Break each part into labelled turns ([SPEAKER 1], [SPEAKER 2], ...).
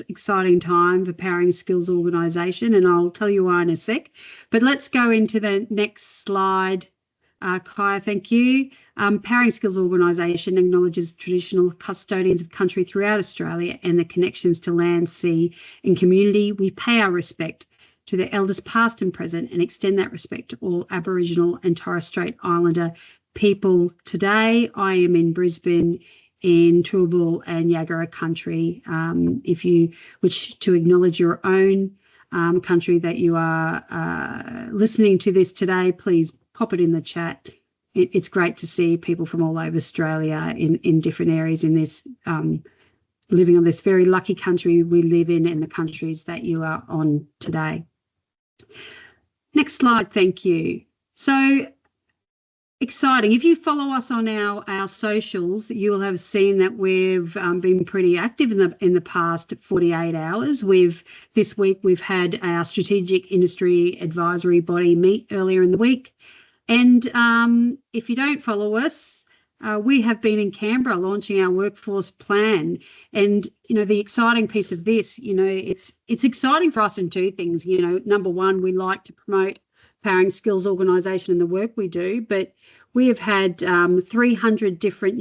[SPEAKER 1] exciting time for Powering Skills organisation, and I'll tell you why in a sec. But let's go into the next slide. Kaya, thank you. Powering Skills organisation acknowledges traditional custodians of country throughout Australia and their connections to land, sea and community. We pay our respect to their elders past and present and extend that respect to all Aboriginal and Torres Strait Islander people today. I am in Brisbane in Turrbal and Yagara country. If you wish to acknowledge your own country that you are listening to this today, please pop it in the chat. It's great to see people from all over Australia in different areas in this, living on this very lucky country we live in and the countries that you are on today. Next slide, thank you. So exciting. If you follow us on our socials, you will have seen that we've been pretty active in the past 48 hours. This week we've had our strategic industry advisory body meet earlier in the week. And if you don't follow us, we have been in Canberra launching our workforce plan. And, you know, the exciting piece of this, you know, it's exciting for us in two things. You know, number one, we like to promote Powering Skills organisation and the work we do, but we have had 300 different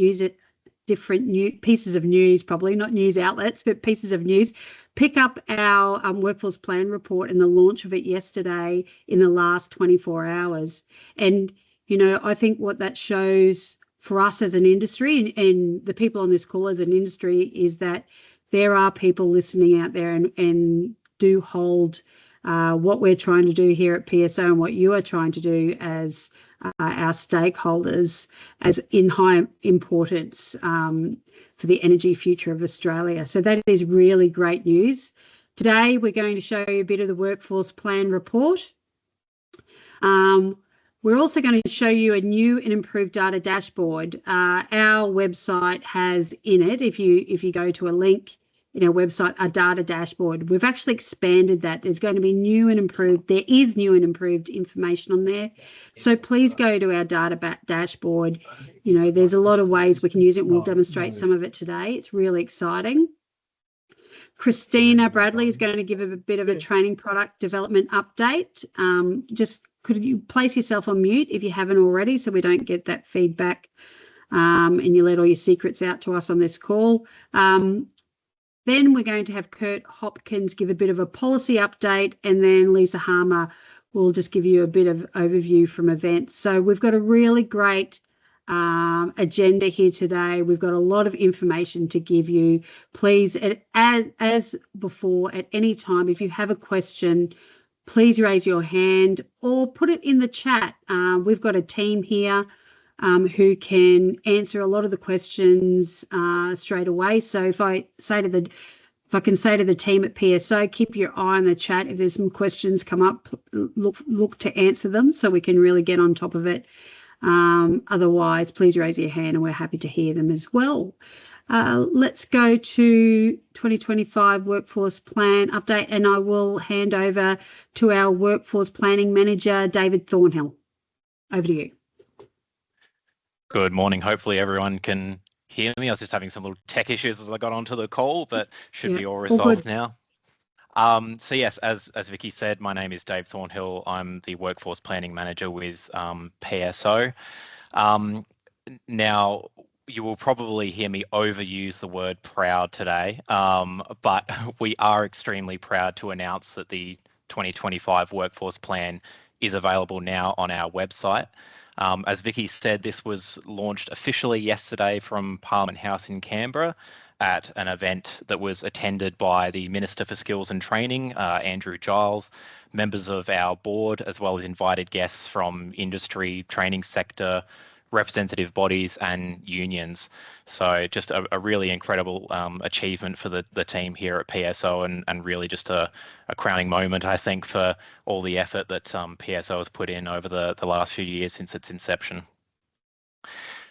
[SPEAKER 1] pieces of news, probably not news outlets, but pieces of news, pick up our workforce plan report and the launch of it yesterday in the last 24 hours. And, you know, I think what that shows for us as an industry and the people on this call as an industry is that there are people listening out there and do hold what we're trying to do here at PSO and what you are trying to do as our stakeholders as in high importance for the energy future of Australia. So that is really great news. Today, we're going to show you a bit of the workforce plan report. We're also going to show you a new and improved data dashboard. Our website has in it, if you go to a link in our website, a data dashboard. We've actually expanded that. There is new and improved information on there. So please go to our data dashboard. You know, there's a lot of ways we can use it. We'll demonstrate some of it today. It's really exciting. Christina Bradley is going to give a bit of a training product development update. Just could you place yourself on mute if you haven't already so we don't get that feedback and you let all your secrets out to us on this call. Then we're going to have Kurt Hopkins give a bit of a policy update, and then Lisa Harmer will just give you a bit of overview from events. So we've got a really great agenda here today. We've got a lot of information to give you. Please, as before, at any time, if you have a question, please raise your hand or put it in the chat. We've got a team here who can answer a lot of the questions straight away. So if I can say to the team at PSO, keep your eye on the chat. If there's some questions come up, look to answer them so we can really get on top of it. Otherwise, please raise your hand and we're happy to hear them as well. Let's go to 2025 Workforce Plan update, and I will hand over to our Workforce Planning Manager, David Thornhill. Over to you.
[SPEAKER 2] Good morning. Hopefully everyone can hear me. I was just having some little tech issues as I got onto the call, but should be all resolved now. So yes, as Vicky said, my name is Dave Thornhill. I'm the Workforce Planning Manager with PSO. Now, you will probably hear me overuse the word proud today, but we are extremely proud to announce that the 2025 Workforce Plan is available now on our website. As Vicky said, this was launched officially yesterday from Parliament House in Canberra at an event that was attended by the Minister for Skills and Training, Andrew Giles, members of our board, as well as invited guests from industry, training sector, representative bodies and unions. So just a really incredible achievement for the team here at PSO and really just a crowning moment, I think, for all the effort that PSO has put in over the last few years since its inception.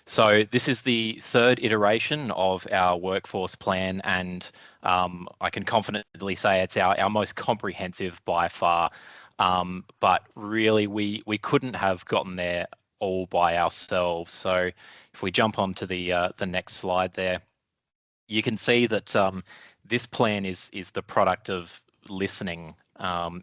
[SPEAKER 2] So this is the third iteration of our workforce plan, and I can confidently say it's our most comprehensive by far. But really, we couldn't have gotten there all by ourselves. So if we jump onto the next slide there, you can see that this plan is the product of listening.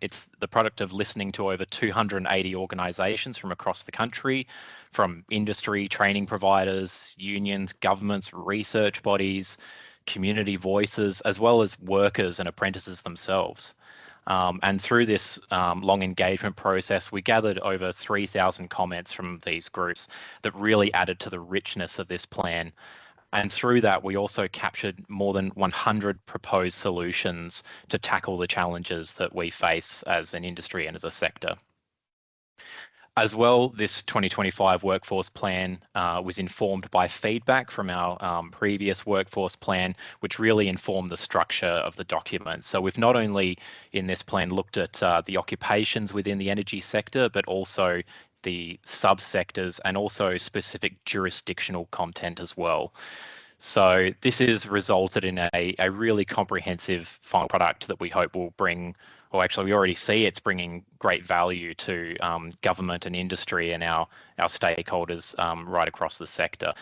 [SPEAKER 2] It's the product of listening to over 280 organisations from across the country, from industry, training providers, unions, governments, research bodies, community voices, as well as workers and apprentices themselves. And through this long engagement process, we gathered over 3,000 comments from these groups that really added to the richness of this plan. And through that, we also captured more than 100 proposed solutions to tackle the challenges that we face as an industry and as a sector. As well, this 2025 workforce plan was informed by feedback from our previous workforce plan, which really informed the structure of the document. So we've not only in this plan looked at the occupations within the energy sector, but also the subsectors and also specific jurisdictional content as well. So this has resulted in a really comprehensive final product that we hope will bring, or actually we already see it's bringing great value to government and industry and our stakeholders right across the sector.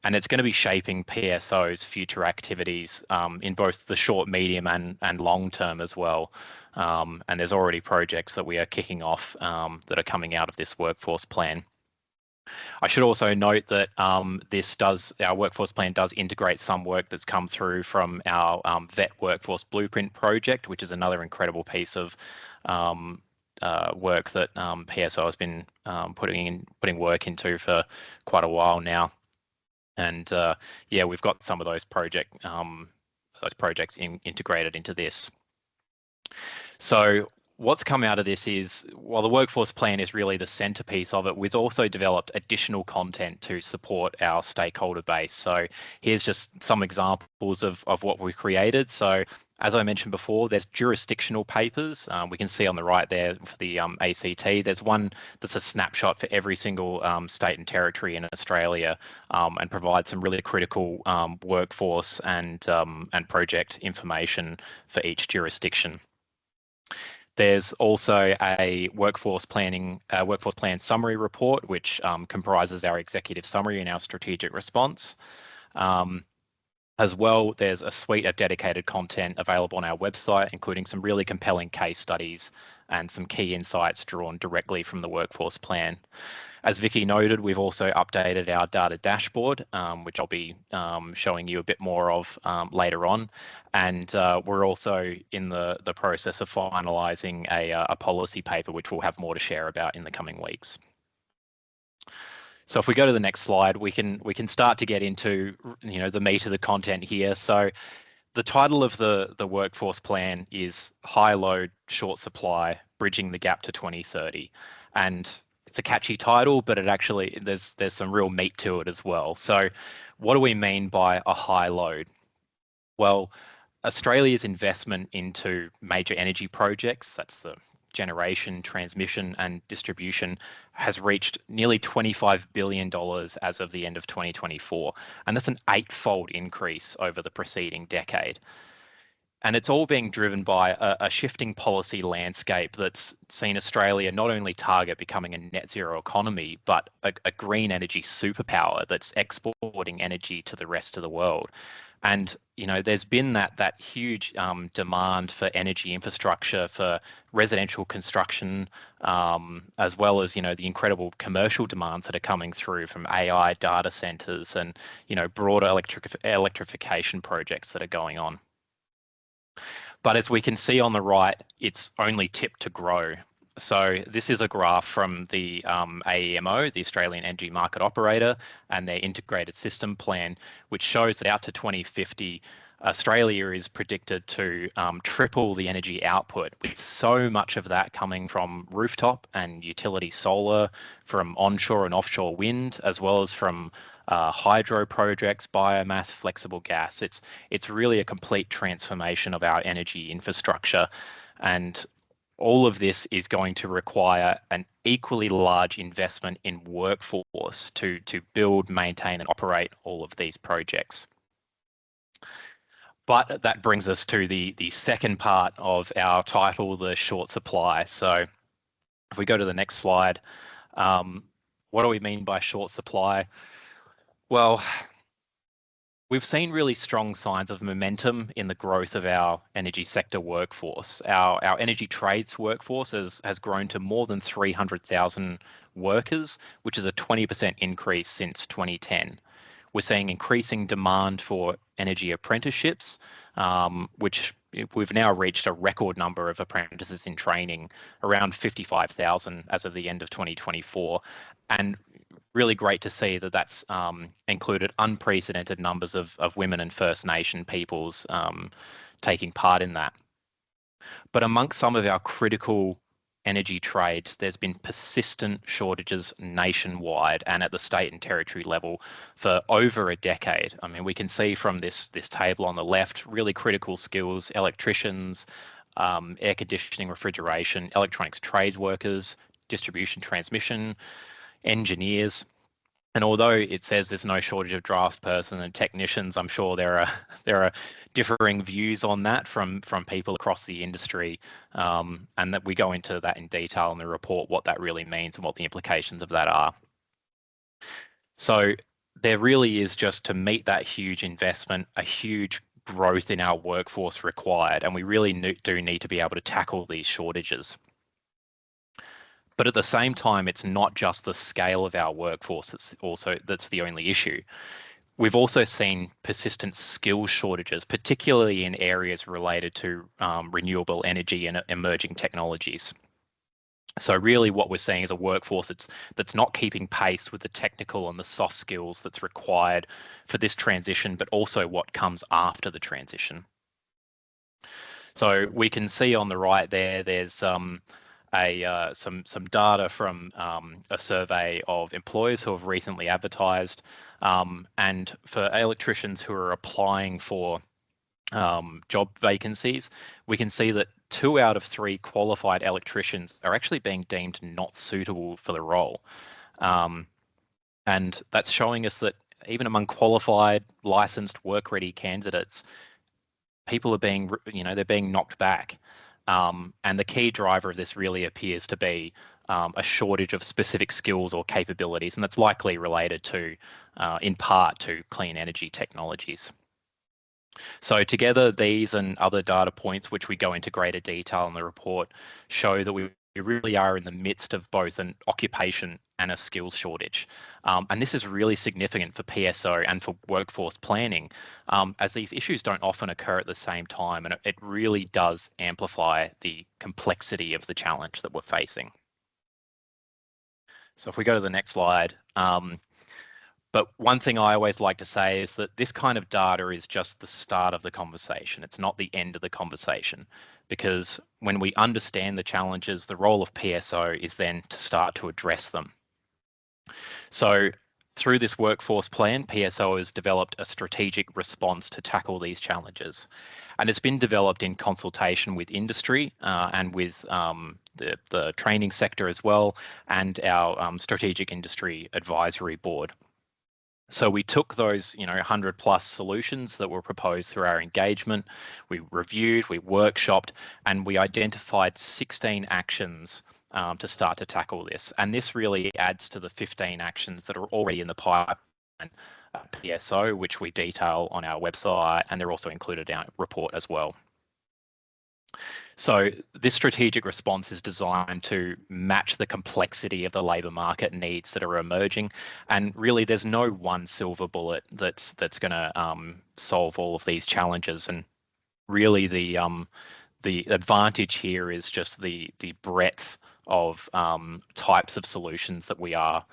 [SPEAKER 2] And it's going to be shaping PSO's future activities in both the short, medium and long term as well. And there's already projects that we are kicking off that are coming out of this workforce plan. I should also note that our workforce plan does integrate some work that's come through from our VET Workforce Blueprint project, which is another incredible piece of work that PSO has been putting work into for quite a while now. And yeah, we've got some of those projects integrated into this. So what's come out of this is, while the workforce plan is really the centerpiece of it, we've also developed additional content to support our stakeholder base. So here's just some examples of what we've created. So as I mentioned before, there's jurisdictional papers. We can see on the right there for the ACT. There's one that's a snapshot for every single state and territory in Australia and provides some really critical workforce and project information for each jurisdiction. There's also a workforce plan summary report, which comprises our executive summary and our strategic response. As well, there's a suite of dedicated content available on our website, including some really compelling case studies and some key insights drawn directly from the workforce plan. As Vicky noted, we've also updated our data dashboard, which I'll be showing you a bit more of later on. And we're also in the process of finalising a policy paper, which we'll have more to share about in the coming weeks. So if we go to the next slide, we can start to get into the meat of the content here. So the title of the workforce plan is High Load, Short Supply, Bridging the Gap to 2030. And it's a catchy title, but it actually, there's some real meat to it as well. So what do we mean by a high load? Well, Australia's investment into major energy projects, that's the generation, transmission and distribution, has reached nearly $25 billion as of the end of 2024. And that's an 8-fold increase over the preceding decade. And it's all being driven by a shifting policy landscape that's seen Australia not only target becoming a net zero economy, but a green energy superpower that's exporting energy to the rest of the world. And there's been that huge demand for energy infrastructure for residential construction, as well as the incredible commercial demands that are coming through from AI data centers and broader electrification projects that are going on. But as we can see on the right, it's only tipped to grow. So this is a graph from the AEMO, the Australian Energy Market Operator, and their integrated system plan, which shows that out to 2050, Australia is predicted to triple the energy output, with so much of that coming from rooftop and utility solar, from onshore and offshore wind, as well as from hydro projects, biomass, flexible gas. It's really a complete transformation of our energy infrastructure, and all of this is going to require an equally large investment in workforce to build, maintain, and operate all of these projects. But that brings us to the second part of our title, the short supply. So if we go to the next slide, what do we mean by short supply? Well, We've seen really strong signs of momentum in the growth of our energy sector workforce. Our energy trades workforce has grown to more than 300,000 workers, which is a 20% increase since 2010. We're seeing increasing demand for energy apprenticeships, which we've now reached a record number of apprentices in training, around 55,000 as of the end of 2024. And really great to see that that's included unprecedented numbers of women and First Nation peoples taking part in that. But amongst some of our critical energy trades, there's been persistent shortages nationwide and at the state and territory level for over a decade. I mean, we can see from this table on the left, really critical skills: electricians, air conditioning, refrigeration, electronics trades workers, distribution, transmission, engineers. And although it says there's no shortage of draft person and technicians, I'm sure there are differing views on that from people across the industry, and that we go into that in detail in the report, what that really means and what the implications of that are. So there really is, just to meet that huge investment, a huge growth in our workforce required, and we really do need to be able to tackle these shortages. But at the same time, it's not just the scale of our workforce that's the only issue. We've also seen persistent skill shortages, particularly in areas related to renewable energy and emerging technologies. So really what we're seeing is a workforce that's not keeping pace with the technical and the soft skills that's required for this transition, but also what comes after the transition. So we can see on the right there's some data from a survey of employers who have recently advertised, and for electricians who are applying for job vacancies, we can see that 2 out of 3 qualified electricians are actually being deemed not suitable for the role. And that's showing us that even among qualified, licensed, work-ready candidates, people are being, they're being knocked back. And the key driver of this really appears to be a shortage of specific skills or capabilities, and that's likely related to, in part, to clean energy technologies. So together, these and other data points, which we go into greater detail in the report, show that we really are in the midst of both an occupation and a skills shortage. And this is really significant for PSO and for workforce planning, as these issues don't often occur at the same time, and it really does amplify the complexity of the challenge that we're facing. So if we go to the next slide, but one thing I always like to say is that this kind of data is just the start of the conversation. It's not the end of the conversation, because when we understand the challenges, the role of PSO is then to start to address them. So through this workforce plan, PSO has developed a strategic response to tackle these challenges. And it's been developed in consultation with industry and with the training sector as well, and our strategic industry advisory board. So we took those, 100 plus solutions that were proposed through our engagement, we reviewed, we workshopped, and we identified 16 actions to start to tackle this. And this really adds to the 15 actions that are already in the pipeline at PSO, which we detail on our website, and they're also included in our report as well. So this strategic response is designed to match the complexity of the labour market needs that are emerging, and really there's no one silver bullet that's going to solve all of these challenges. And really the advantage here is just the breadth of types of solutions that we are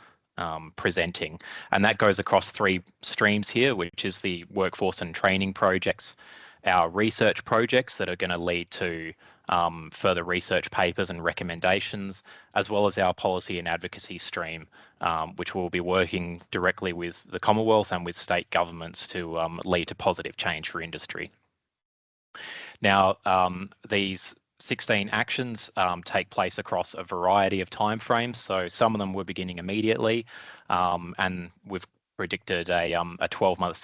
[SPEAKER 2] presenting, and that goes across 3 streams here, which is the workforce and training projects, our research projects that are going to lead to further research papers and recommendations, as well as our policy and advocacy stream, which will be working directly with the Commonwealth and with state governments to lead to positive change for industry. Now, these 16 actions take place across a variety of timeframes. So some of them were beginning immediately, and we've predicted a 12-month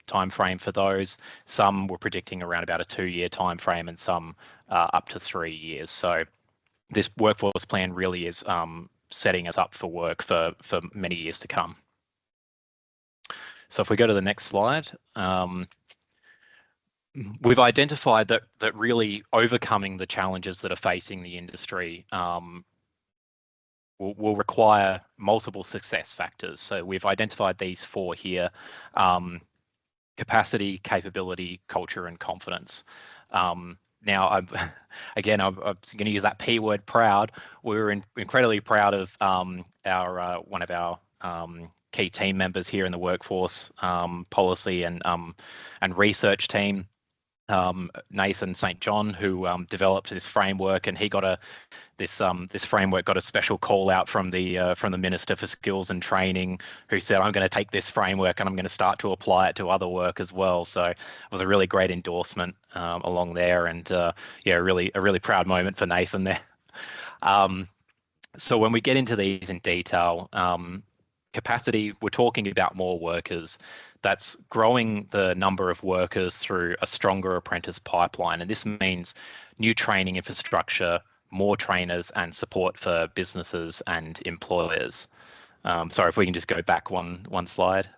[SPEAKER 2] time frame for those. Some were predicting around about a 2-year time frame, and some up to 3 years. So this workforce plan really is setting us up for work for many years to come. So if we go to the next slide, we've identified that really overcoming the challenges that are facing the industry will require multiple success factors. So we've identified these four here: capacity, capability, culture, and confidence. Now, I'm going to use that P word, proud. We're incredibly proud of our one of our key team members here in the workforce policy and research team, Nathan St. John, who developed this framework, and he got this framework got a special call out from the Minister for Skills and Training, who said, "I'm going to take this framework and I'm going to start to apply it to other work as well." So it was a really great endorsement along there, and yeah, a really proud moment for Nathan there. So when we get into these in detail, capacity, we're talking about more workers. That's growing the number of workers through a stronger apprentice pipeline. And this means new training infrastructure, more trainers, and support for businesses and employers. Sorry, if we can just go back one slide.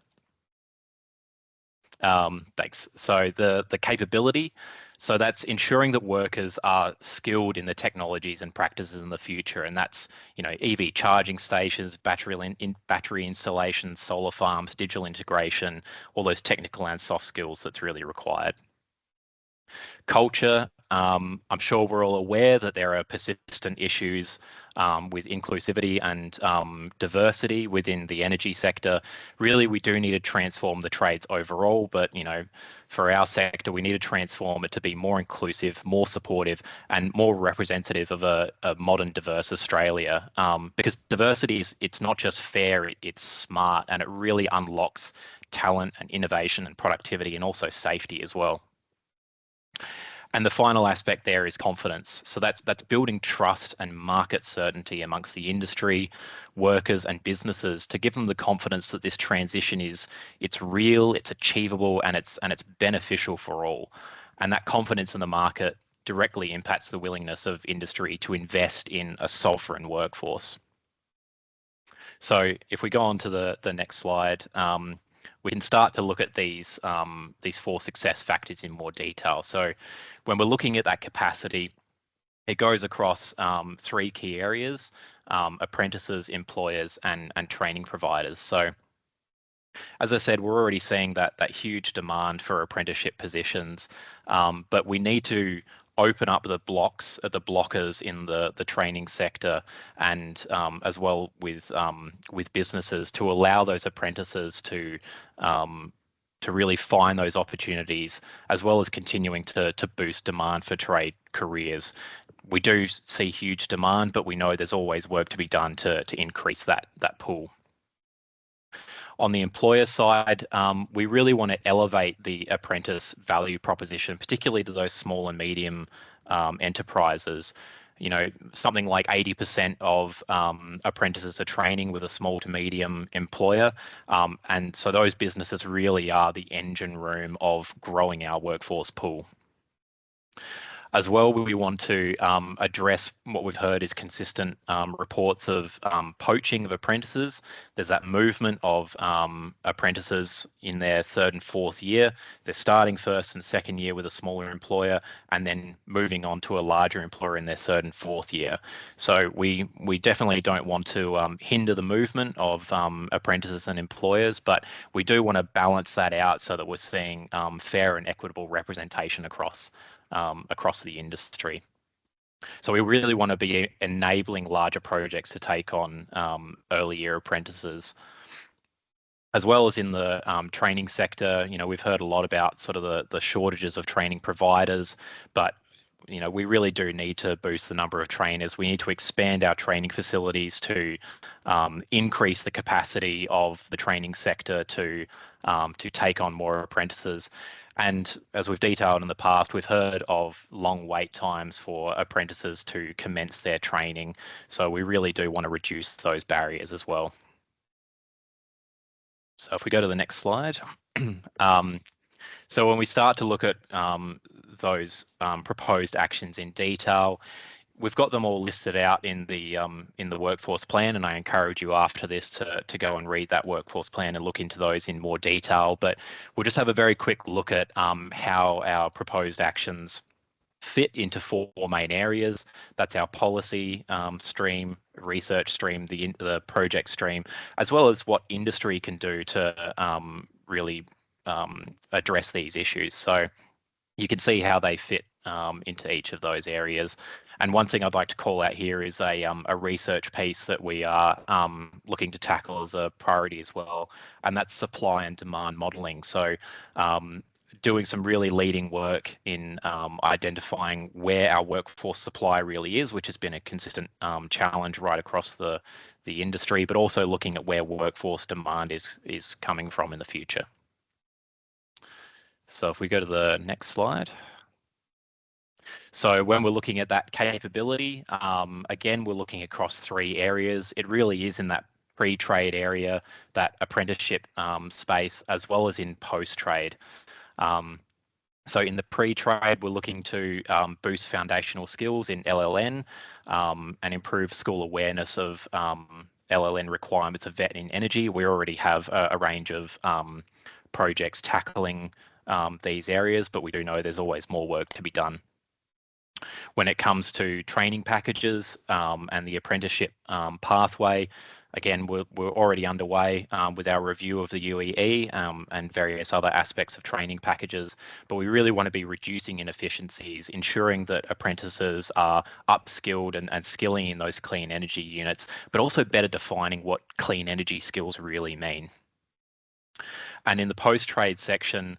[SPEAKER 2] Thanks. So the capability, so that's ensuring that workers are skilled in the technologies and practices in the future, and that's EV charging stations, battery installations, solar farms, digital integration, all those technical and soft skills that's really required. Culture, I'm sure we're all aware that there are persistent issues with inclusivity and diversity within the energy sector. Really, we do need to transform the trades overall, but for our sector, we need to transform it to be more inclusive, more supportive, and more representative of a modern, diverse Australia. Because diversity it's not just fair, it's smart, and it really unlocks talent and innovation and productivity, and also safety as well. And the final aspect there is confidence. So that's building trust and market certainty amongst the industry, workers, and businesses to give them the confidence that this transition it's real, it's achievable, and it's beneficial for all. And that confidence in the market directly impacts the willingness of industry to invest in a sovereign workforce. So if we go on to the next slide, we can start to look at these four success factors in more detail. So when we're looking at that capacity, it goes across three key areas: apprentices, employers, and training providers. So as I said, we're already seeing that huge demand for apprenticeship positions, but we need to open up the blockers in the training sector, and as well with businesses, to allow those apprentices to really find those opportunities, as well as continuing to boost demand for trade careers. We do see huge demand, but we know there's always work to be done to increase that pool. On the employer side, we really want to elevate the apprentice value proposition, particularly to those small and medium enterprises. Something like 80% of apprentices are training with a small to medium employer. And so those businesses really are the engine room of growing our workforce pool. As well, we want to address what we've heard is consistent reports of poaching of apprentices. There's that movement of apprentices in their third and fourth year. They're starting first and second year with a smaller employer, and then moving on to a larger employer in their third and fourth year. So we definitely don't want to hinder the movement of apprentices and employers, but we do want to balance that out so that we're seeing fair and equitable representation across the industry. So we really want to be enabling larger projects to take on early year apprentices. As well as in the training sector, we've heard a lot about sort of the shortages of training providers, but we really do need to boost the number of trainers. We need to expand our training facilities to increase the capacity of the training sector to take on more apprentices. And as we've detailed in the past, we've heard of long wait times for apprentices to commence their training. So we really do want to reduce those barriers as well. So if we go to the next slide. So when we start to look at those proposed actions in detail, we've got them all listed out in the workforce plan, and I encourage you after this to go and read that workforce plan and look into those in more detail. But we'll just have a very quick look at how our proposed actions fit into four main areas. That's our policy stream, research stream, the project stream, as well as what industry can do to really address these issues. So you can see how they fit into each of those areas. And one thing I'd like to call out here is a research piece that we are looking to tackle as a priority as well, and that's supply and demand modelling. So doing some really leading work in identifying where our workforce supply really is, which has been a consistent challenge right across the industry, but also looking at where workforce demand is coming from in the future. So if we go to the next slide. So when we're looking at that capability, again, we're looking across three areas. It really is in that pre-trade area, that apprenticeship space, as well as in post-trade. So in the pre-trade, we're looking to boost foundational skills in LLN and improve school awareness of LLN requirements of vet in energy. We already have a range of projects tackling these areas, but we do know there's always more work to be done. When it comes to training packages and the apprenticeship pathway, again, we're already underway with our review of the UEE and various other aspects of training packages, but we really want to be reducing inefficiencies, ensuring that apprentices are upskilled and skilling in those clean energy units, but also better defining what clean energy skills really mean. And in the post-trade section,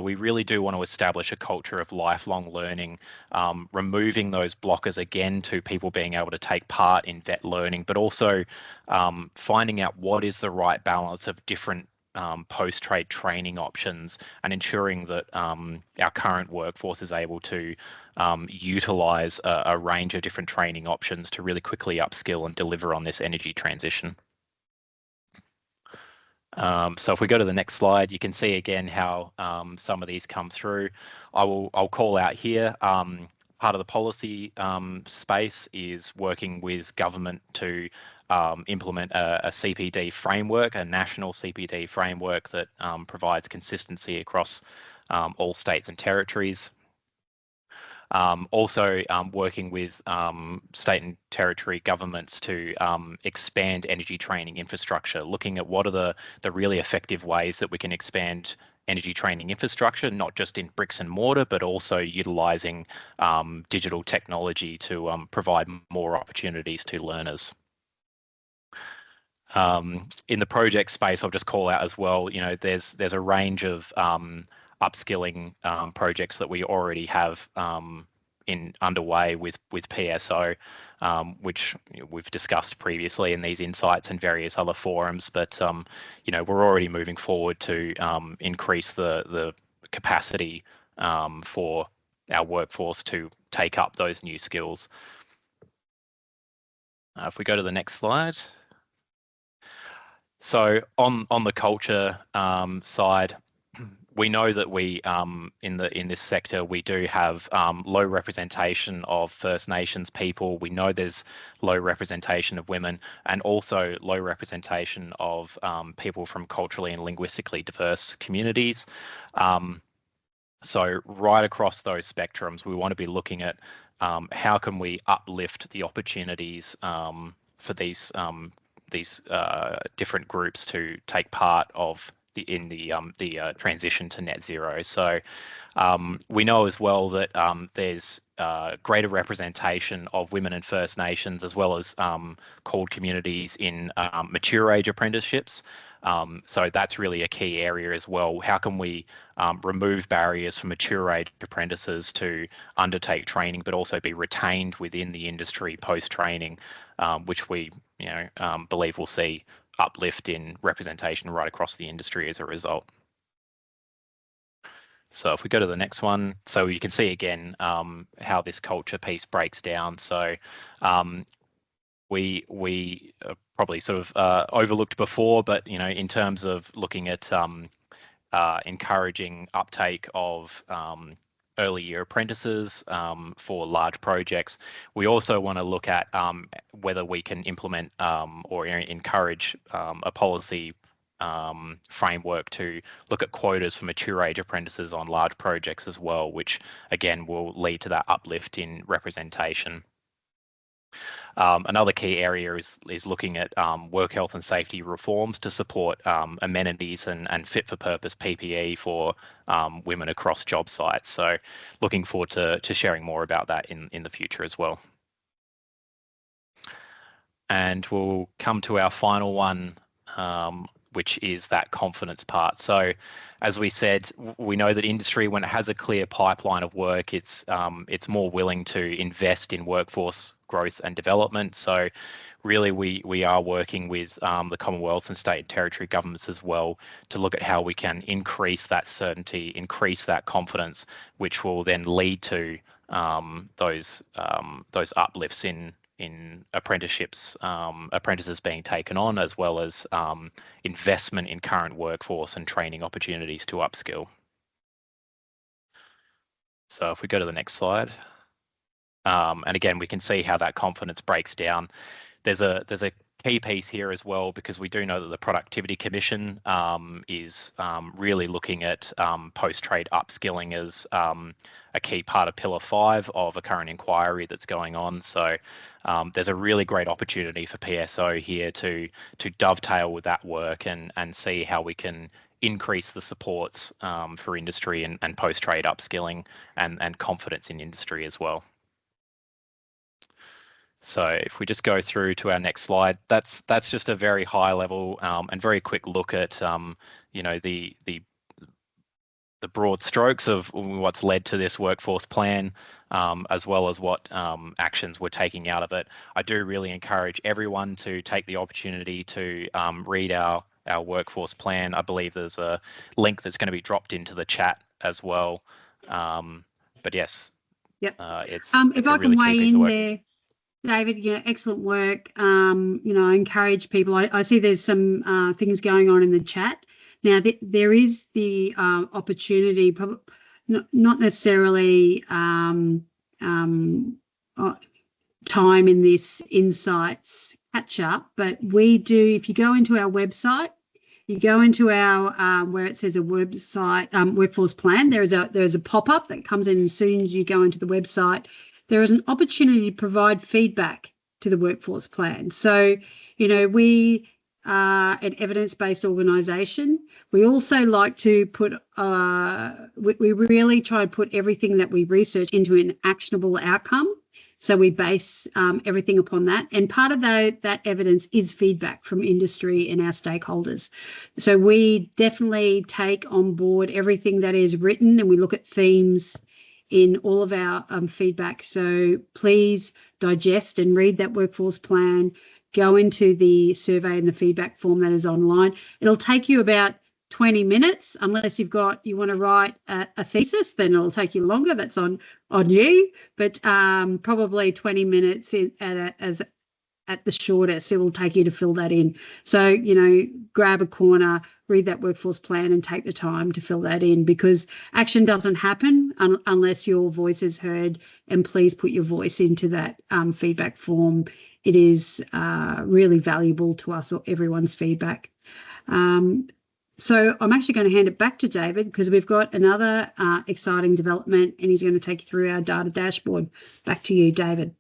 [SPEAKER 2] we really do want to establish a culture of lifelong learning, removing those blockers again to people being able to take part in vet learning, but also finding out what is the right balance of different post-trade training options and ensuring that our current workforce is able to utilise a range of different training options to really quickly upskill and deliver on this energy transition. So if we go to the next slide, you can see again how some of these come through. I'll call out here, part of the policy space is working with government to implement a CPD framework, a national CPD framework that provides consistency across all states and territories. Also working with state and territory governments to expand energy training infrastructure, looking at what are the really effective ways that we can expand energy training infrastructure, not just in bricks and mortar, but also utilising digital technology to provide more opportunities to learners. In the project space, I'll just call out as well, there's a range of upskilling projects that we already have underway with PSO, which we've discussed previously in these insights and various other forums. But we're already moving forward to increase the capacity for our workforce to take up those new skills. If we go to the next slide. So on the culture side, we know that we in this sector we do have low representation of First Nations people. We know there's low representation of women and also low representation of people from culturally and linguistically diverse communities. So right across those spectrums, we want to be looking at how can we uplift the opportunities for these different groups to take part of in the transition to net zero. So we know as well that there's greater representation of women and First Nations as well as called communities in mature age apprenticeships. So that's really a key area as well. How can we remove barriers for mature age apprentices to undertake training, but also be retained within the industry post-training, which we believe will see uplift in representation right across the industry as a result. So if we go to the next one, so you can see again how this culture piece breaks down. So we probably sort of overlooked before, but in terms of looking at encouraging uptake of early year apprentices for large projects. We also want to look at whether we can implement or encourage a policy framework to look at quotas for mature age apprentices on large projects as well, which again will lead to that uplift in representation. Another key area is looking at work health and safety reforms to support amenities and fit for purpose PPE for women across job sites. So looking forward to sharing more about that in the future as well. And we'll come to our final one, which is that confidence part. So as we said, we know that industry, when it has a clear pipeline of work, it's more willing to invest in workforce growth and development. So really we are working with the Commonwealth and state and territory governments as well to look at how we can increase that certainty, increase that confidence, which will then lead to those uplifts in apprenticeships, apprentices being taken on, as well as investment in current workforce and training opportunities to upskill. So if we go to the next slide, and again, we can see how that confidence breaks down. There's a key piece here as well, because we do know that the Productivity Commission is really looking at post-trade upskilling as a key part of Pillar 5 of a current inquiry that's going on. So there's a really great opportunity for PSO here to dovetail with that work and see how we can increase the supports for industry and post-trade upskilling and confidence in industry as well. So if we just go through to our next slide, that's just a very high level and very quick look at you know, the broad strokes of what's led to this workforce plan, as well as what actions we're taking out of it. I do really encourage everyone to take the opportunity to read our workforce plan. I believe there's a link that's going to be dropped into the chat as well. But yes,
[SPEAKER 1] yep.
[SPEAKER 2] It's
[SPEAKER 1] if I
[SPEAKER 2] really
[SPEAKER 1] can weigh
[SPEAKER 2] key piece of
[SPEAKER 1] in
[SPEAKER 2] work.
[SPEAKER 1] there, David, yeah, excellent work. You know, I encourage people. I see there's some things going on in the chat. Now, there is the opportunity, probably not necessarily time in this insights catch up, but we do. If you go into our website, you go into our where it says a website workforce plan. There is a pop-up that comes in as soon as you go into the website. There is an opportunity to provide feedback to the workforce plan. So, you know, we are an evidence-based organisation. We also like to put, we really try to put everything that we research into an actionable outcome. So we base everything upon that. And part of that evidence is feedback from industry and our stakeholders. So we definitely take on board everything that is written, and we look at themes in all of our feedback. So please digest and read that workforce plan, go into the survey and the feedback form that is online. It'll take you about 20 minutes, unless you want to write a thesis, then it'll take you longer. That's on you, but probably 20 minutes at the shortest it will take you to fill that in. So, you know, grab a corner, read that workforce plan and take the time to fill that in, because action doesn't happen unless your voice is heard. And please put your voice into that feedback form. It is really valuable to us, or everyone's feedback. So I'm actually going to hand it back to David, because we've got another exciting development, and he's going to take you through our data dashboard. Back to you, David.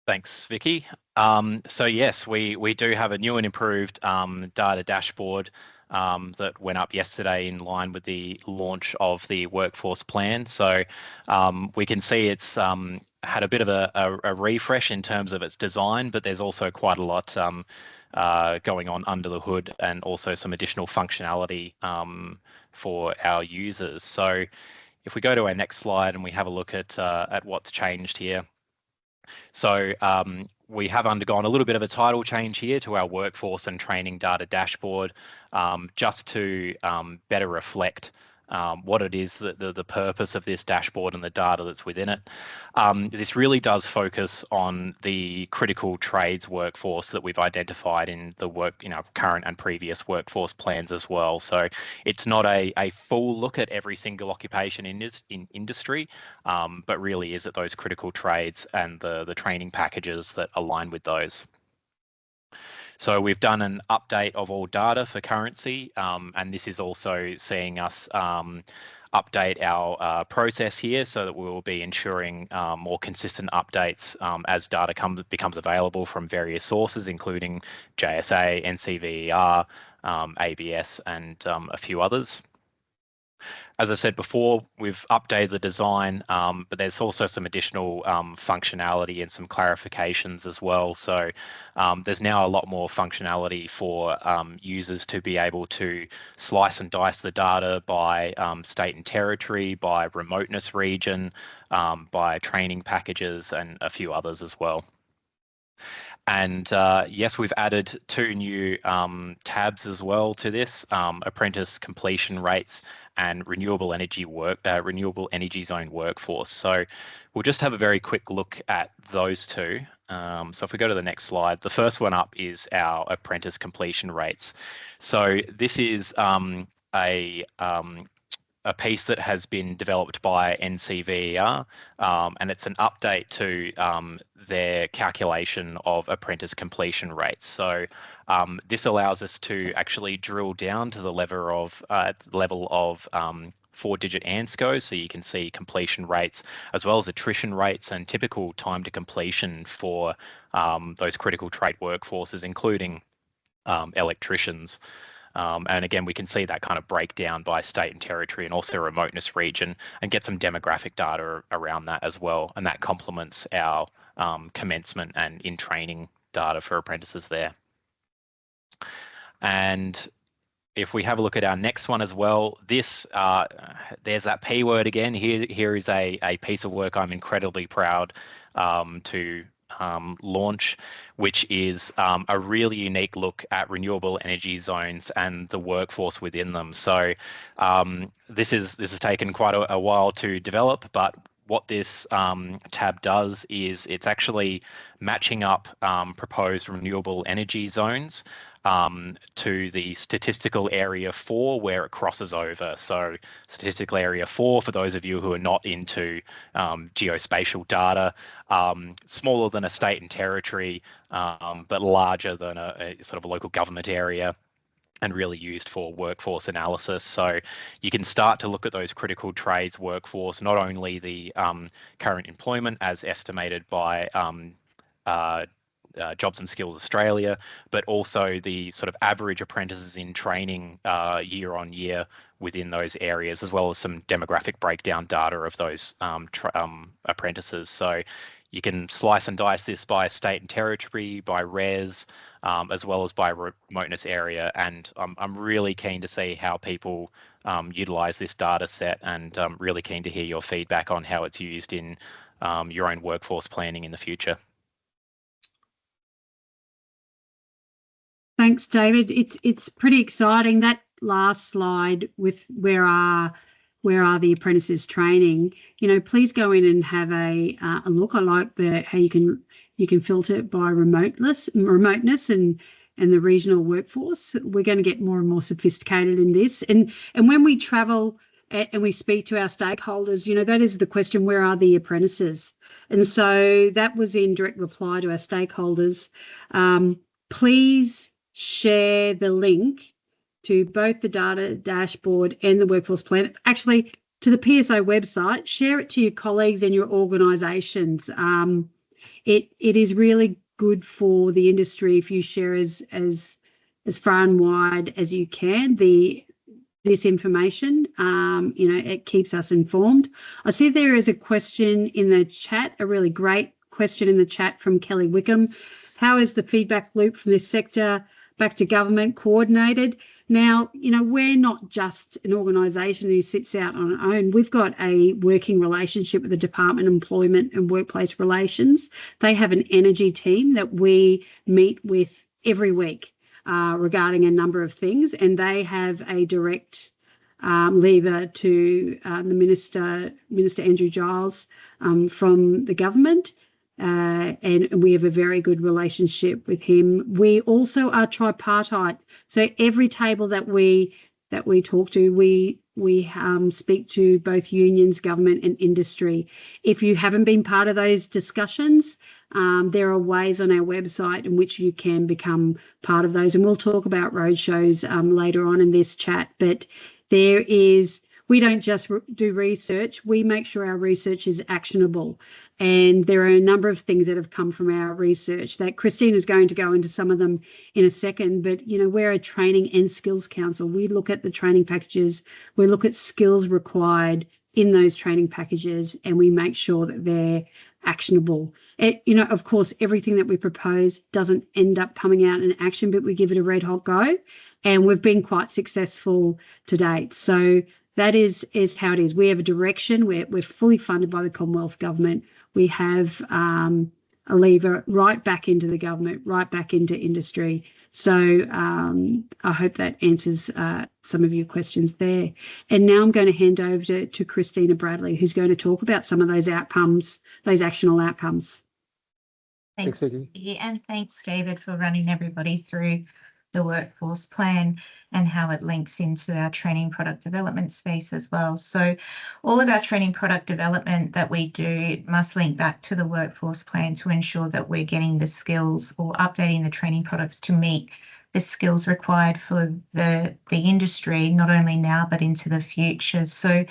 [SPEAKER 2] Thanks, Vicky. So yes, we do have a new and improved data dashboard that went up yesterday in line with the launch of the workforce plan. So we can see it's had a bit of a refresh in terms of its design, but there's also quite a lot going on under the hood, and also some additional functionality for our users. So if we go to our next slide and we have a look at what's changed here. So we have undergone a little bit of a title change here to our workforce and training data dashboard, just to better reflect what it is, the purpose of this dashboard and the data that's within it. This really does focus on the critical trades workforce that we've identified in the current and previous workforce plans as well. So it's not a full look at every single occupation in industry, but really is at those critical trades and the training packages that align with those. So we've done an update of all data for currency, and this is also seeing us update our process here so that we will be ensuring more consistent updates as data becomes available from various sources, including JSA, NCVER, ABS, and a few others. As I said before, we've updated the design, but there's also some additional functionality and some clarifications as well. So there's now a lot more functionality for users to be able to slice and dice the data by state and territory, by remoteness region, by training packages, and a few others as well. And yes, we've added 2 new tabs as well to this: apprentice completion rates and renewable energy zone workforce. So we'll just have a very quick look at those 2. So if we go to the next slide, the first one up is our apprentice completion rates. So this is a piece that has been developed by NCVER, and it's an update to their calculation of apprentice completion rates. So this allows us to actually drill down to the level of 4-digit ANSCO, so you can see completion rates as well as attrition rates and typical time to completion for those critical trade workforces, including electricians. And again, we can see that kind of breakdown by state and territory and also remoteness region, and get some demographic data around that as well. And that complements our commencement and in training data for apprentices there. And if we have a look at our next one as well, this there's that P word again. Here is a piece of work I'm incredibly proud to launch, which is a really unique look at renewable energy zones and the workforce within them. So this has taken quite a while to develop, but what this tab does is it's actually matching up proposed renewable energy zones to the statistical area 4 where it crosses over. So statistical area 4, for those of you who are not into geospatial data, smaller than a state and territory, but larger than a sort of a local government area, and really used for workforce analysis. So you can start to look at those critical trades workforce, not only the current employment as estimated by Jobs and Skills Australia, but also the sort of average apprentices in training year on year within those areas, as well as some demographic breakdown data of those apprentices. So you can slice and dice this by state and territory, by res, as well as by remoteness area. And I'm really keen to see how people utilize this data set, and really keen to hear your feedback on how it's used in your own workforce planning in the future.
[SPEAKER 1] Thanks, David. It's pretty exciting. That last slide with where are the apprentices training, please go in and have a look. I like how you can filter it by remoteness and the regional workforce. We're going to get more and more sophisticated in this. And when we travel and we speak to our stakeholders, that is the question: where are the apprentices? And so that was in direct reply to our stakeholders. Please share the link to both the data dashboard and the workforce plan, actually to the PSO website. Share it to your colleagues and your organisations. It is really good for the industry if you share as far and wide as you can this information. It keeps us informed. I see there is a question in the chat, a really great question in the chat from Kelly Wickham. How is the feedback loop from this sector back to government coordinated? Now, we're not just an organisation who sits out on its own. We've got a working relationship with the Department of Employment and Workplace Relations. They have an energy team that we meet with every week regarding a number of things, and they have a direct lever to the Minister Andrew Giles from the government. And we have a very good relationship with him. We also are tripartite. So every table that we talk to, we speak to both unions, government, and industry. If you haven't been part of those discussions, there are ways on our website in which you can become part of those. And we'll talk about roadshows later on in this chat. But we don't just do research, we make sure our research is actionable. And there are a number of things that have come from our research that Christine is going to go into some of them in a second. But, we're a training and skills council. We look at the training packages, we look at skills required in those training packages, and we make sure that they're actionable. Of course, everything that we propose doesn't end up coming out in action, but we give it a red hot go, and we've been quite successful to date. So that is how it is. We have a direction. We're fully funded by the Commonwealth Government. We have a lever right back into the government, right back into industry. So I hope that answers some of your questions there. And now I'm going to hand over to Christina Bradley, who's going to talk about some of those outcomes, those actionable outcomes.
[SPEAKER 3] Thanks, Vicky. And thanks, David, for running everybody through the workforce plan and how it links into our training product development space as well. So all of our training product development that we do must link back to the workforce plan to ensure that we're getting the skills or updating the training products to meet the skills required for the industry, not only now, but into the future. So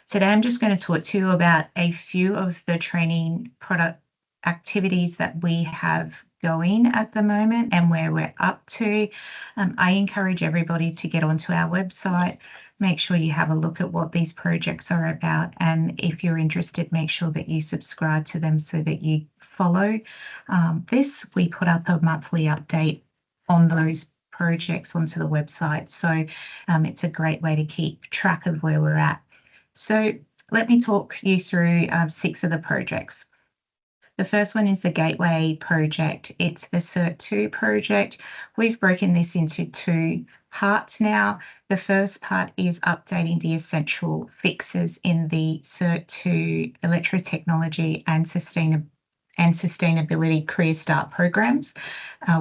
[SPEAKER 3] today I'm just going to talk to you about a few of the training product activities that we have going at the moment and where we're up to. I encourage everybody to get onto our website, make sure you have a look at what these projects are about, and if you're interested, make sure that you subscribe to them so that you follow this. We put up a monthly update on those projects onto the website, so it's a great way to keep track of where we're at. So let me talk you through 6 of the projects. The first one is the Gateway project. It's the Cert 2 project. We've broken this into 2 parts now. The first part is updating the essential fixes in the Cert 2 electrotechnology and sustainability career start programs,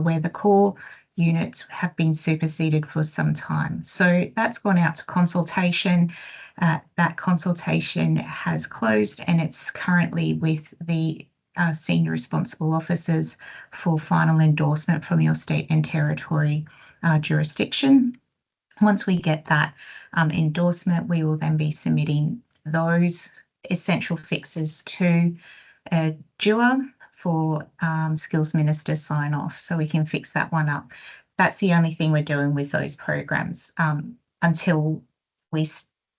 [SPEAKER 3] where the core units have been superseded for some time. So that's gone out to consultation. That consultation has closed, and it's currently with the senior responsible officers for final endorsement from your state and territory jurisdiction. Once we get that endorsement, we will then be submitting those essential fixes to DUA for Skills Minister sign off, so we can fix that one up. That's the only thing we're doing with those programs until we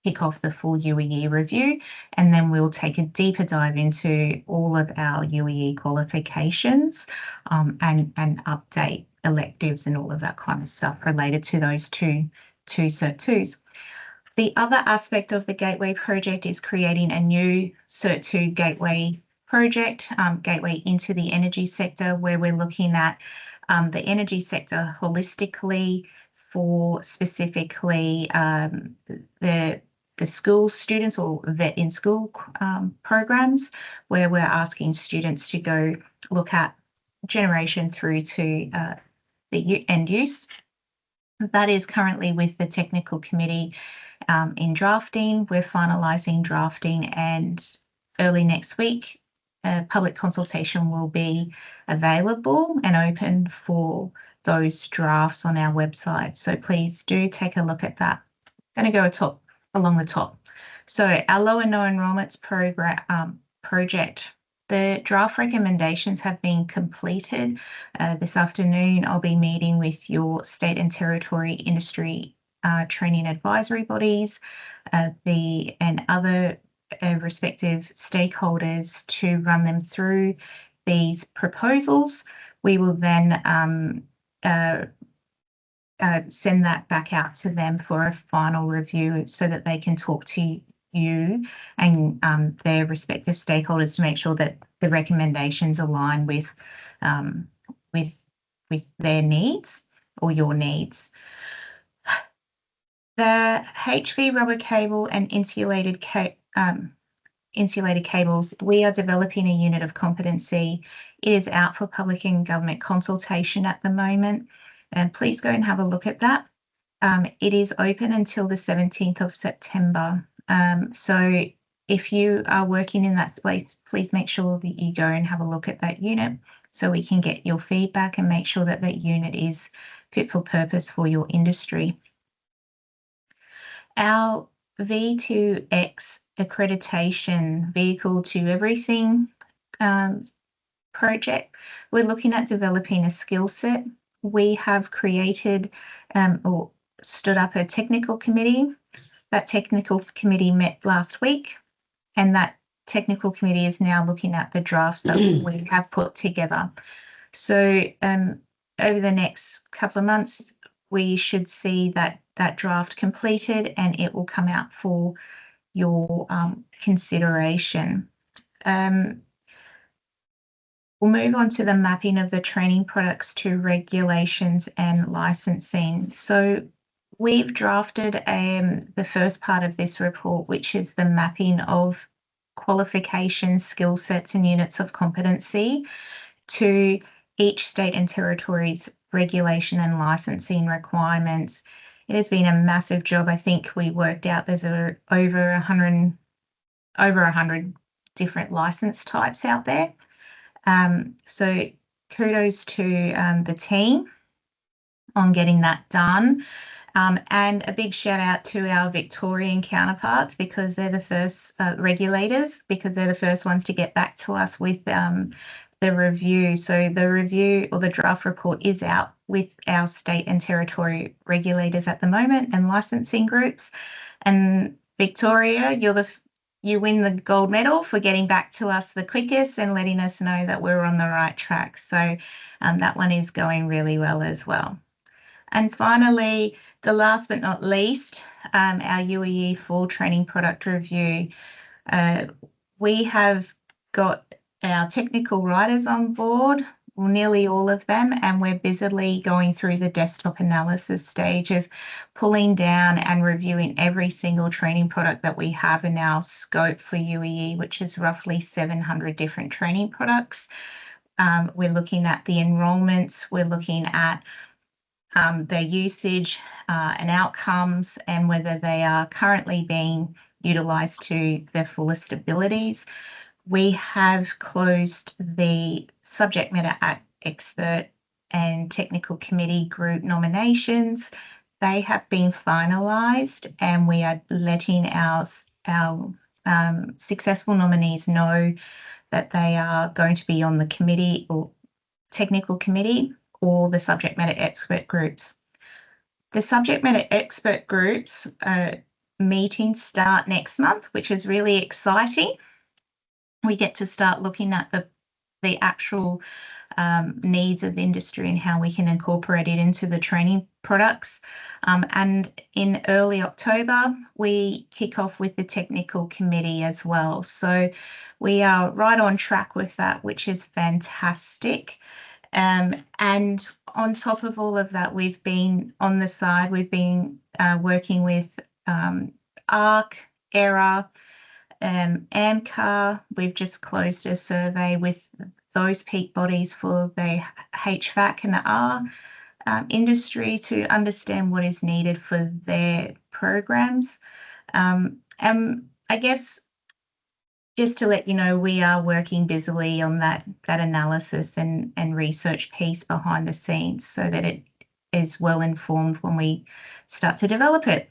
[SPEAKER 3] kick off the full UEE review, and then we'll take a deeper dive into all of our UEE qualifications and update electives and all of that kind of stuff related to those two Cert 2s. The other aspect of the Gateway project is creating a new Cert 2 Gateway project, Gateway into the energy sector, where we're looking at the energy sector holistically for specifically the school students or vet in school programs, where we're asking students to go look at generation through to the end use. That is currently with the technical committee in drafting. We're finalising drafting, and early next week, a public consultation will be available and open for those drafts on our website. So please do take a look at that. I'm going to go along the top. So our low and no enrollments program project, the draft recommendations have been completed. This afternoon, I'll be meeting with your state and territory industry training advisory bodies and other respective stakeholders to run them through these proposals. We will then send that back out to them for a final review so that they can talk to you and their respective stakeholders to make sure that the recommendations align with their needs or your needs. The HV rubber cable and insulated cables, we are developing a unit of competency. It is out for public and government consultation at the moment, and please go and have a look at that. It is open until the 17th of September. So if you are working in that space, please make sure that you go and have a look at that unit so we can get your feedback and make sure that that unit is fit for purpose for your industry. Our V2X accreditation, vehicle to everything project, we're looking at developing a skill set. We have created or stood up a technical committee. That technical committee met last week, and that technical committee is now looking at the drafts that we have put together. So over the next couple of months, we should see that draft completed, and it will come out for your consideration. We'll move on to the mapping of the training products to regulations and licensing. So we've drafted the first part of this report, which is the mapping of qualifications, skill sets and units of competency to each state and territory's regulation and licensing requirements. It has been a massive job. I think we worked out there's over 100 different license types out there. So kudos to the team on getting that done. And a big shout out to our Victorian counterparts, because they're the first regulators, because they're the first ones to get back to us with the review. So the review or the draft report is out with our state and territory regulators at the moment and licensing groups. And Victoria, you win the gold medal for getting back to us the quickest and letting us know that we're on the right track. So that one is going really well as well. And finally, the last but not least, our UEE full training product review. We have got our technical writers on board, well, nearly all of them, and we're busily going through the desktop analysis stage of pulling down and reviewing every single training product that we have in our scope for UEE, which is roughly 700 different training products. We're looking at the enrolments, we're looking at their usage and outcomes, and whether they are currently being utilised to their fullest abilities. We have closed the subject matter expert and technical committee group nominations. They have been finalised, and we are letting our successful nominees know that they are going to be on the committee or technical committee or the subject matter expert groups. The subject matter expert groups meetings start next month, which is really exciting. We get to start looking at the actual needs of industry and how we can incorporate it into the training products. And in early October, we kick off with the technical committee as well. So we are right on track with that, which is fantastic. And on top of all of that, we've been on the side, we've been working with ARC, ERA, AMCAR. We've just closed a survey with those peak bodies for the HVAC and the R industry to understand what is needed for their programs. And I guess just to let you know, we are working busily on that analysis and research piece behind the scenes so that it is well informed when we start to develop it.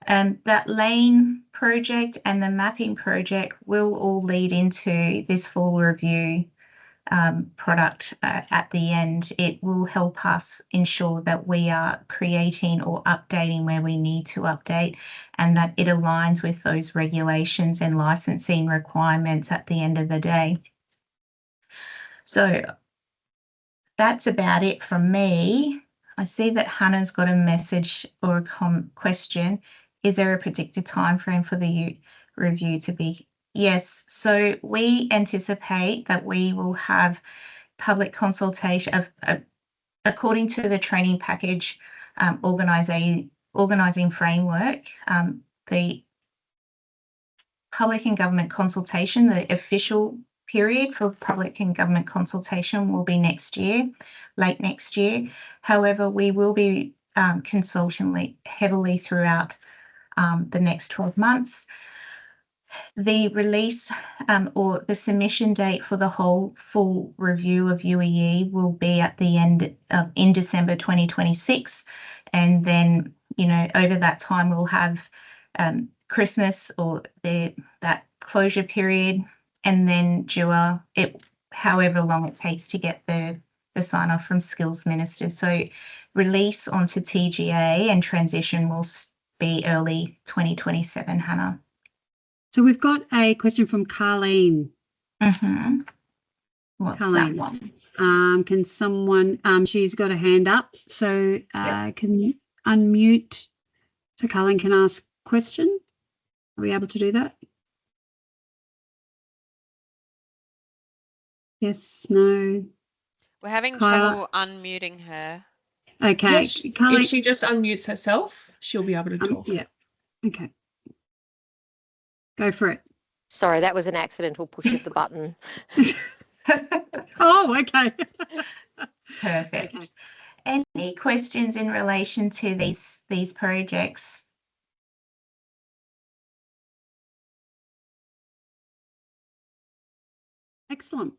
[SPEAKER 3] That lane project and the mapping project will all lead into this full review product at the end. It will help us ensure that we are creating or updating where we need to update, and that it aligns with those regulations and licensing requirements at the end of the day. So that's about it from me. I see that Hannah's got a message or a question. Is there a predicted time frame for the review to be? Yes, so we anticipate that we will have public consultation according to the training package organisation organising framework, the public and government consultation, the official period for public and government consultation will be next year, late next year. However, we will be consulting heavily throughout the next 12 months. The release or the submission date for the whole full review of UEE will be at the end of in December 2026. And then, you know, over that time, we'll have Christmas or that closure period, and then DUA, however long it takes to get the sign off from skills minister. So release onto TGA and transition will be early 2027, Hannah.
[SPEAKER 1] So we've got a question from Carleen.
[SPEAKER 3] Mm-hmm. What's
[SPEAKER 1] Carleen,
[SPEAKER 3] that one?
[SPEAKER 1] Can someone, she's got a hand up, so can you unmute so Carleen can ask question? Are we able to do that? Yes, no.
[SPEAKER 4] We're having
[SPEAKER 1] Kyle?
[SPEAKER 4] trouble unmuting her.
[SPEAKER 1] Okay,
[SPEAKER 5] Yes,
[SPEAKER 1] Carleen.
[SPEAKER 5] if she just unmutes herself, she'll be able to talk.
[SPEAKER 1] Yeah, okay. Go for it.
[SPEAKER 6] Sorry, that was an accidental push of the button.
[SPEAKER 1] Oh, okay.
[SPEAKER 3] Perfect.
[SPEAKER 1] Okay.
[SPEAKER 3] Any questions in relation to these projects?
[SPEAKER 1] Excellent.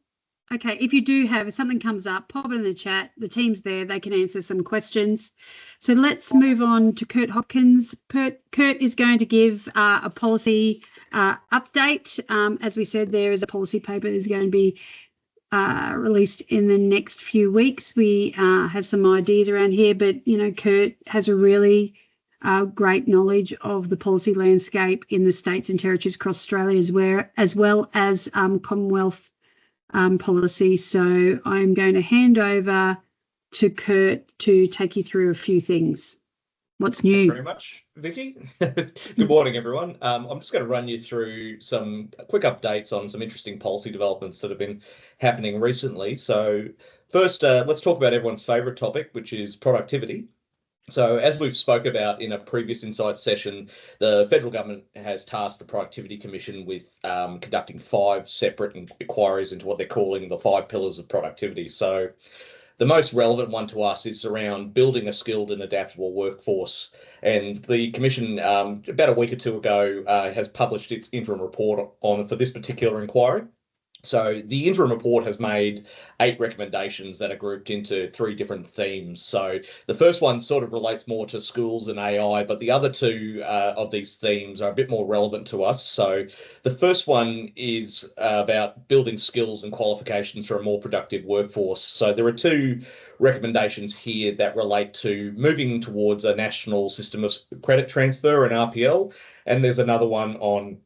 [SPEAKER 1] Okay, if you do have, if something comes up, pop it in the chat. The team's there. They can answer some questions. So let's move on to Kurt Hopkins. Kurt is going to give a policy update. As we said, there is a policy paper that is going to be released in the next few weeks. We have some ideas around here, but, you know, Kurt has a really great knowledge of the policy landscape in the states and territories across Australia, as well as Commonwealth policy. So I'm going to hand over to Kurt to take you through a few things. What's new?
[SPEAKER 7] Thanks very much, Vicky. Good morning, everyone. I'm just going to run you through some quick updates on some interesting policy developments that have been happening recently. So first, let's talk about everyone's favourite topic, which is productivity. So as we've spoke about in a previous Insights session, the federal government has tasked the Productivity Commission with conducting 5 separate inquiries into what they're calling the 5 pillars of productivity. So the most relevant one to us is around building a skilled and adaptable workforce. And the Commission, about a week or two ago, has published its interim report for this particular inquiry. So the interim report has made 8 recommendations that are grouped into 3 different themes. So the first one sort of relates more to schools and AI, but the other 2 of these themes are a bit more relevant to us. So the first one is about building skills and qualifications for a more productive workforce. So there are 2 recommendations here that relate to moving towards a national system of credit transfer, an RPL, and there's another one on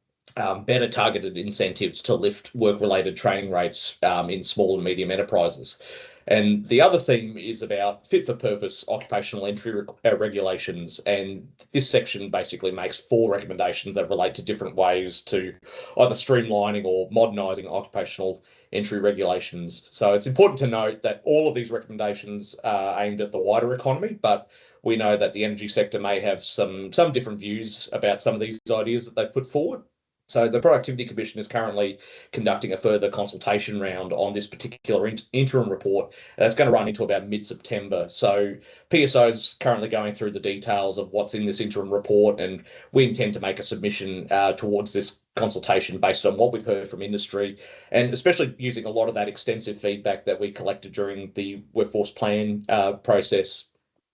[SPEAKER 7] better targeted incentives to lift work-related training rates in small and medium enterprises. And the other theme is about fit-for-purpose occupational entry regulations. And this section basically makes 4 recommendations that relate to different ways to either streamlining or modernising occupational entry regulations. So it's important to note that all of these recommendations are aimed at the wider economy, but we know that the energy sector may have some different views about some of these ideas that they've put forward. So the Productivity Commission is currently conducting a further consultation round on this particular interim report. That's going to run into about mid-September. So PSO is currently going through the details of what's in this interim report, and we intend to make a submission towards this consultation based on what we've heard from industry, and especially using a lot of that extensive feedback that we collected during the workforce plan process.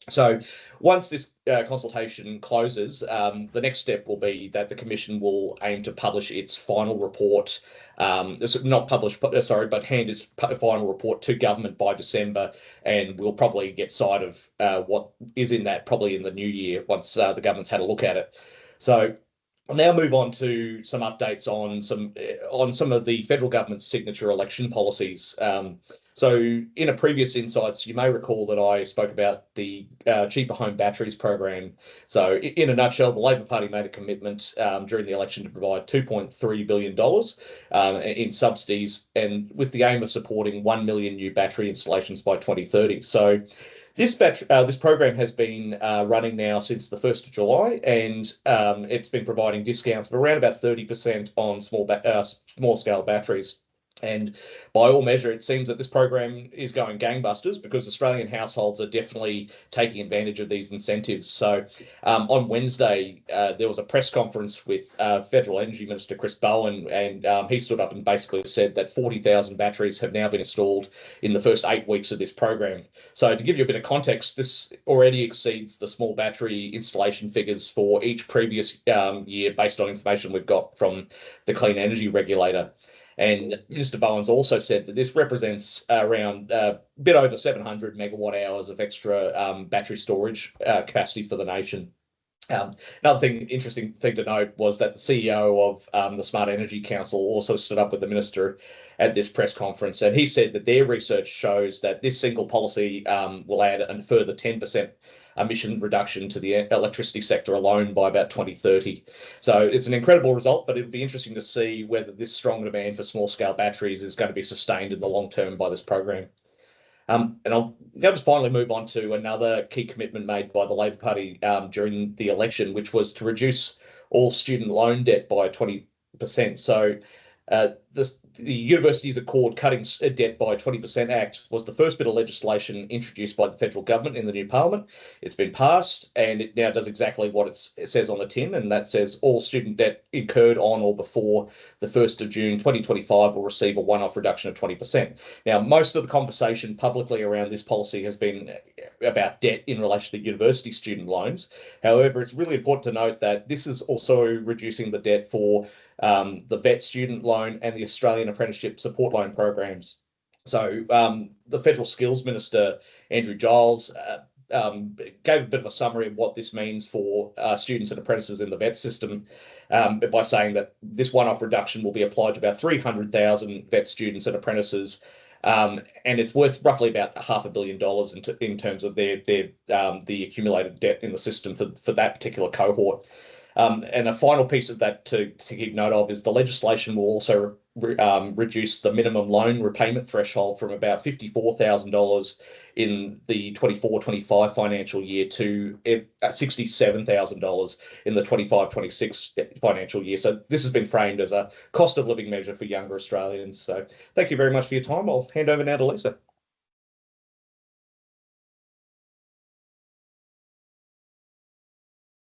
[SPEAKER 7] So once this consultation closes, the next step will be that the Commission will aim to publish its final report, not publish, but hand its final report to government by December, and we'll probably get sight of what is in that probably in the new year once the government's had a look at it. So I'll now move on to some updates on some of the federal government's signature election policies. So in a previous Insights, you may recall that I spoke about the Cheaper Home Batteries program. So in a nutshell, the Labor Party made a commitment during the election to provide $2.3 billion in subsidies, and with the aim of supporting 1 million new battery installations by 2030. So This program has been running now since the 1st of July, and it's been providing discounts of around about 30% on small scale batteries. And by all measure, it seems that this program is going gangbusters because Australian households are definitely taking advantage of these incentives. So on Wednesday, there was a press conference with Federal Energy Minister Chris Bowen, and he stood up and basically said that 40,000 batteries have now been installed in the first 8 weeks of this program. So to give you a bit of context, this already exceeds the small battery installation figures for each previous year based on information we've got from the Clean Energy Regulator. And Minister Bowen's also said that this represents around a bit over 700 megawatt hours of extra battery storage capacity for the nation. Another interesting thing to note was that the CEO of the Smart Energy Council also stood up with the minister at this press conference, and he said that their research shows that this single policy will add a further 10% emission reduction to the electricity sector alone by about 2030. So it's an incredible result, but it'll be interesting to see whether this strong demand for small-scale batteries is going to be sustained in the long term by this program. And I'll now just finally move on to another key commitment made by the Labor Party during the election, which was to reduce all student loan debt by 20%. So the Universities Accord Cutting Debt by 20% Act was the first bit of legislation introduced by the federal government in the new parliament. It's been passed, and it now does exactly what it says on the tin, and that says all student debt incurred on or before the 1st of June 2025 will receive a one-off reduction of 20%. Now, most of the conversation publicly around this policy has been about debt in relation to university student loans. However, it's really important to note that this is also reducing the debt for the VET student loan and the Australian Apprenticeship Support Loan programs. So the Federal Skills Minister, Andrew Giles, gave a bit of a summary of what this means for students and apprentices in the VET system by saying that this one-off reduction will be applied to about 300,000 VET students and apprentices, and it's worth roughly about $500 million in terms of the accumulated debt in the system for that particular cohort. And a final piece of that to keep note of is the legislation will also reduce the minimum loan repayment threshold from about $54,000 in the 24-25 financial year to $67,000 in the 25-26 financial year. So this has been framed as a cost of living measure for younger Australians. So thank you very much for your time. I'll hand over now to Lisa.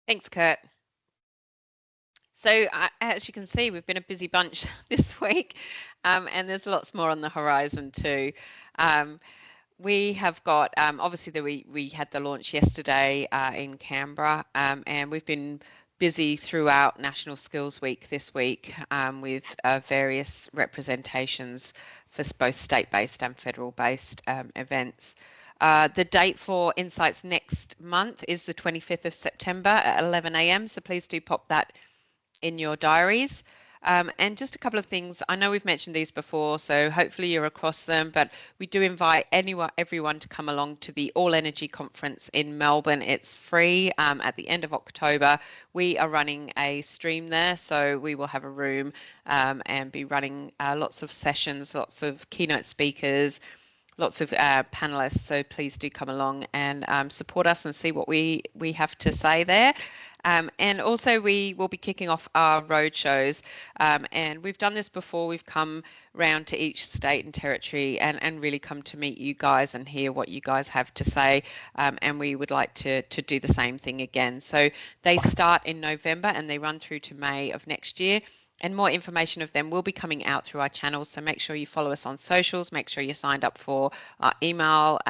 [SPEAKER 4] Thanks, Kurt. So as you can see, we've been a busy bunch this week, and there's lots more on the horizon too. We have got, obviously we had the launch yesterday in Canberra, and we've been busy throughout National Skills Week this week with various representations for both state-based and federal-based events. The date for Insights next month is the 25th of September at 11 a.m, so please do pop that in your diaries. And just a couple of things. I know we've mentioned these before, so hopefully you're across them, but we do invite everyone to come along to the All Energy Conference in Melbourne. It's free at the end of October. We are running a stream there, so we will have a room and be running lots of sessions, lots of keynote speakers, lots of panelists, so please do come along and support us and see what we have to say there. And also we will be kicking off our road shows, and we've done this before. We've come round to each state and territory and really come to meet you guys and hear what you guys have to say, and we would like to do the same thing again. So they start in November and they run through to May of next year. And more information of them will be coming out through our channels. So make sure you follow us on socials, make sure you're signed up for our email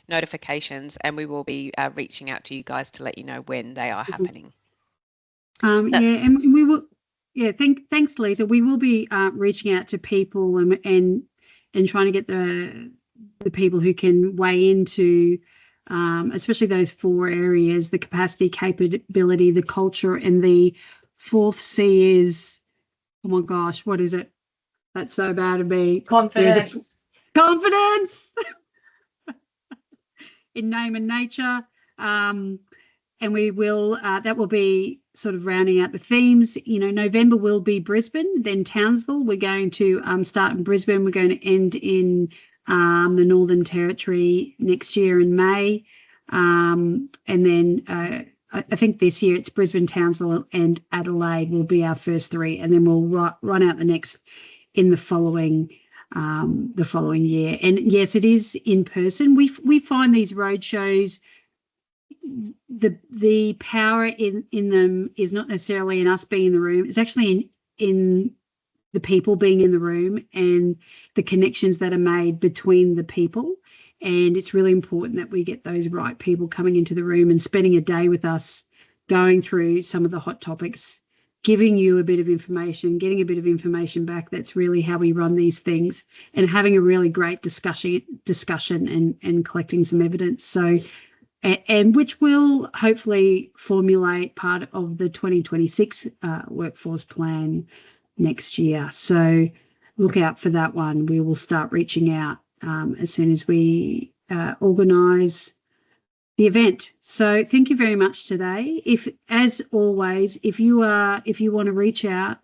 [SPEAKER 4] notifications, and we will be reaching out to you guys to let you know when they are happening.
[SPEAKER 1] Yeah, and we will. Yeah, thanks, Lisa. We will be reaching out to people and trying to get the people who can weigh into, especially those 4 areas: the capacity, capability, the culture, and the 4th C is. Oh my gosh, what is it? That's so bad of me.
[SPEAKER 3] Confidence.
[SPEAKER 1] Confidence in name and nature. And we will, that will be sort of rounding out the themes. November will be Brisbane, then Townsville. We're going to start in Brisbane. We're going to end in the Northern Territory next year in May. And then I think this year it's Brisbane, Townsville and Adelaide will be our first 3, and then we'll run out the next in the following year. And yes, it is in person. We find these road shows, the power in them is not necessarily in us being in the room. It's actually in the people being in the room and the connections that are made between the people. And it's really important that we get those right people coming into the room and spending a day with us, going through some of the hot topics, giving you a bit of information, getting a bit of information back. That's really how we run these things, and having a really great discussion and collecting some evidence. So, and which will hopefully formulate part of the 2026 workforce plan next year. So look out for that one. We will start reaching out as soon as we organise the event. So thank you very much today. As always, if you want to reach out,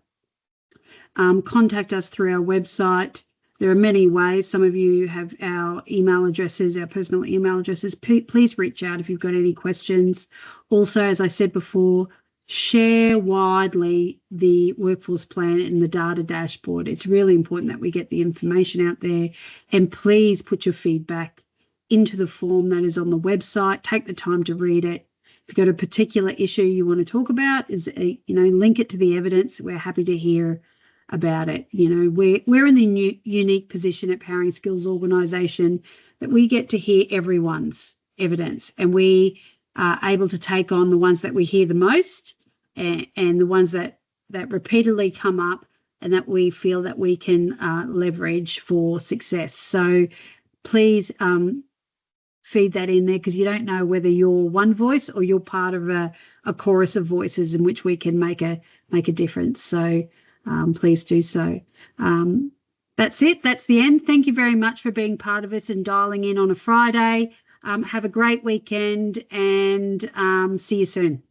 [SPEAKER 1] contact us through our website. There are many ways. Some of you have our email addresses, our personal email addresses. Please reach out if you've got any questions. Also, as I said before, share widely the workforce plan and the data dashboard. It's really important that we get the information out there, and please put your feedback into the form that is on the website. Take the time to read it. If you've got a particular issue you want to talk about, link it to the evidence. We're happy to hear about it. We're in the unique position at Powering Skills Organisation that we get to hear everyone's evidence, and we are able to take on the ones that we hear the most and the ones that repeatedly come up and that we feel that we can leverage for success. So please feed that in there, because you don't know whether you're one voice or you're part of a chorus of voices in which we can make a difference. So please do so. That's it. That's the end. Thank you very much for being part of us and dialing in on a Friday. Have a great weekend, and see you soon.